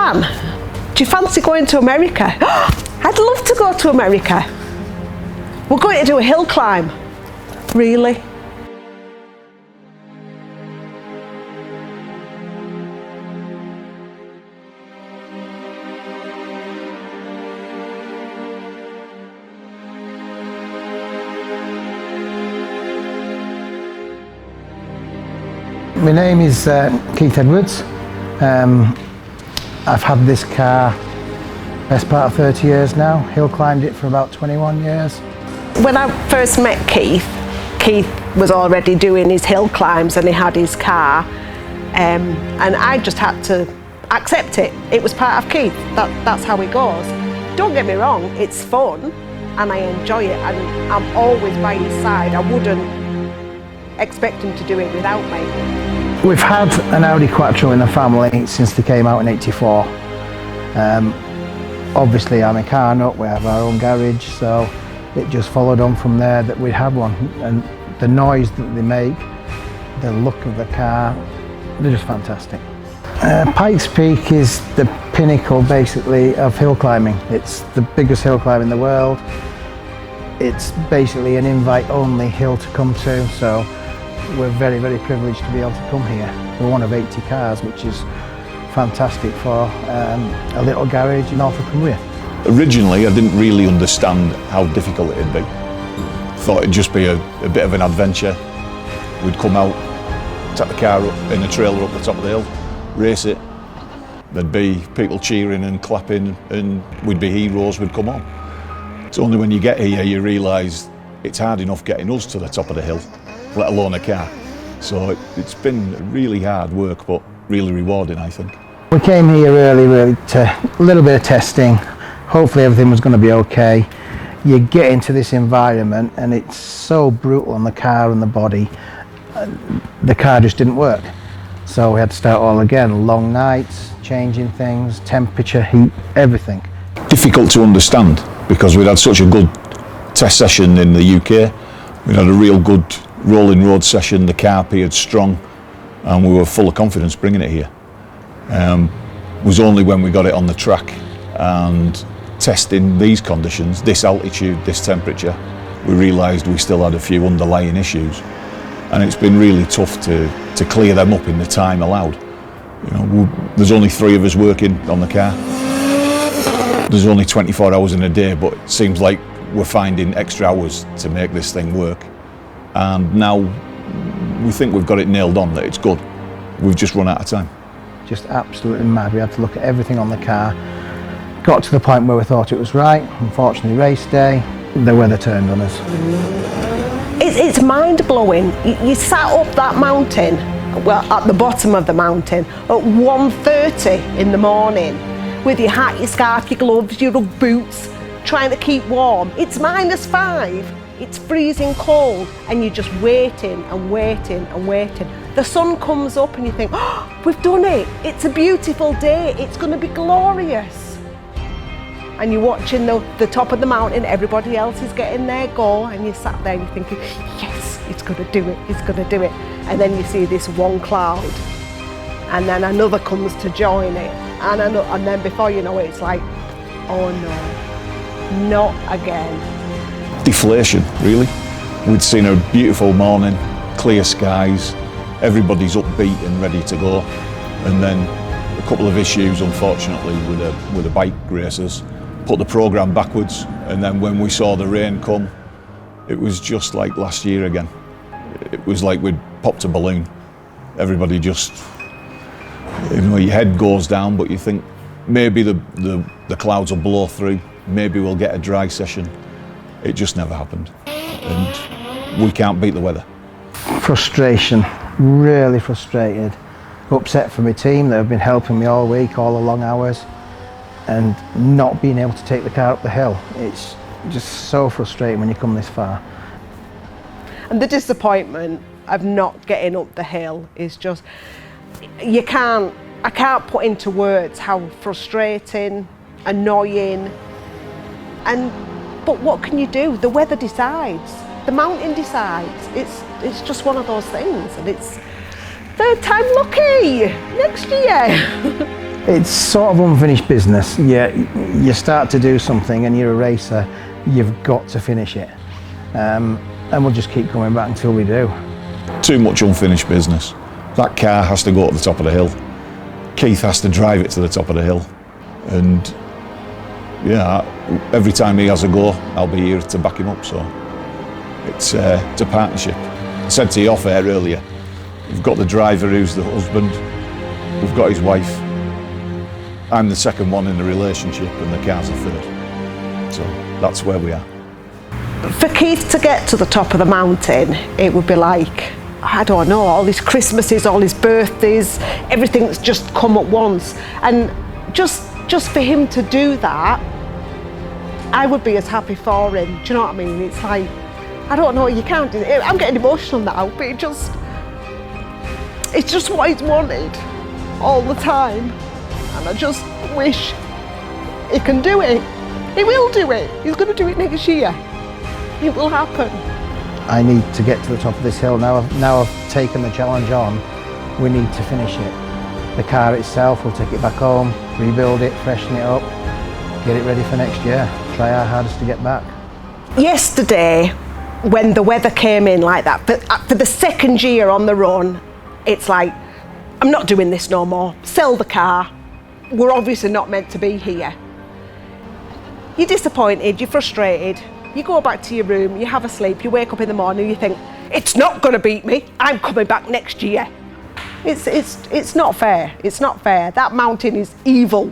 Dan, do you fancy going to America? I'd love to go to America. We're going to do a hill climb. Really? My name is Keith Edwards. I've had this car best part of 30 years now. Hill climbed it for about 21 years. When I first met Keith, Keith was already doing his hill climbs and he had his car, and I just had to accept it. It was part of Keith. That's how it goes. Don't get me wrong, it's fun and I enjoy it, and I'm always by his side. I wouldn't expect him to do it without me. We've had an Audi Quattro in the family since they came out in '84. Obviously I'm a car nut, we have our own garage, so it just followed on from there that we had one. And the noise that they make, the look of the car, they're just fantastic. Pikes Peak is the pinnacle basically of hill climbing. It's the biggest hill climb in the world. It's basically an invite only hill to come to, so we're very, very privileged to be able to come here. We're one of 80 cars, which is fantastic for a little garage north of Cumbria. Originally, I didn't really understand how difficult it'd be. Thought it'd just be a bit of an adventure. We'd come out, take the car up in a trailer up the top of the hill, race it. There'd be people cheering and clapping, and we'd be heroes, we'd come on. It's only when you get here you realise it's hard enough getting us to the top of the hill, let alone a car. So it's been really hard work, but really rewarding, I think. We came here really to a little bit of testing. Hopefully everything was going to be okay. You get into this environment and it's so brutal on the car and the body. The car just didn't work. So we had to start all again. Long nights, changing things, temperature, heat, everything. Difficult to understand because we'd had such a good test session in the UK. We'd had a real good rolling road session, the car appeared strong and we were full of confidence bringing it here. It was only when we got it on the track and testing these conditions, this altitude, this temperature, we realised we still had a few underlying issues, and it's been really tough to clear them up in the time allowed. You know, there's only 3 of us working on the car. There's only 24 hours in a day, but it seems like we're finding extra hours to make this thing work. And now we think we've got it nailed on, that it's good. We've just run out of time. Just absolutely mad. We had to look at everything on the car. Got to the point where we thought it was right. Unfortunately, race day, the weather turned on us. It's mind-blowing. You sat up that mountain, well, at the bottom of the mountain, at 1:30 in the morning, with your hat, your scarf, your gloves, your Ugg boots, trying to keep warm. It's -5. It's freezing cold and you're just waiting and waiting and waiting. The sun comes up and you think, oh, we've done it. It's a beautiful day. It's going to be glorious. And you're watching the top of the mountain, everybody else is getting their go, and you sat there and you're thinking, yes, it's going to do it, it's going to do it. And then you see this one cloud and then another comes to join it. And then before you know it, it's like, oh no, not again. Deflation, really. We'd seen a beautiful morning, clear skies, everybody's upbeat and ready to go, and then a couple of issues, unfortunately, with the bike racers put the programme backwards, and then when we saw the rain come, it was just like last year again. It was like we'd popped a balloon. Everybody just, you know, your head goes down, but you think maybe the clouds will blow through, maybe we'll get a dry session. It just never happened, and we can't beat the weather. Frustration, really frustrated. Upset for my team that have been helping me all week, all the long hours, and not being able to take the car up the hill. It's just so frustrating when you come this far. And the disappointment of not getting up the hill is just, I can't put into words how frustrating, annoying, but what can you do? The weather decides, the mountain decides. It's just one of those things, and it's third time lucky next year. It's sort of unfinished business. You start to do something and you're a racer, you've got to finish it. And we'll just keep coming back until we do. Too much unfinished business. That car has to go to the top of the hill. Keith has to drive it to the top of the hill. And yeah, every time he has a go, I'll be here to back him up. So it's a partnership. I said to you off air earlier, we've got the driver who's the husband, we've got his wife. I'm the second one in the relationship and the car's the third. So that's where we are. For Keith to get to the top of the mountain, it would be like, I don't know, all his Christmases, all his birthdays, everything that's just come at once. And just for him to do that, I would be as happy for him. Do you know what I mean? It's like, I don't know, you can't do it. I'm getting emotional now, but it's just what he's wanted all the time. And I just wish he can do it. He will do it. He's going to do it next year. It will happen. I need to get to the top of this hill. Now I've taken the challenge on, we need to finish it. The car itself, we'll take it back home, rebuild it, freshen it up, get it ready for next year. Try our hardest to get back. Yesterday, when the weather came in like that, for the second year on the run, it's like, I'm not doing this no more. Sell the car. We're obviously not meant to be here. You're disappointed, you're frustrated. You go back to your room, you have a sleep, you wake up in the morning, you think, it's not going to beat me, I'm coming back next year. It's not fair, it's not fair. That mountain is evil.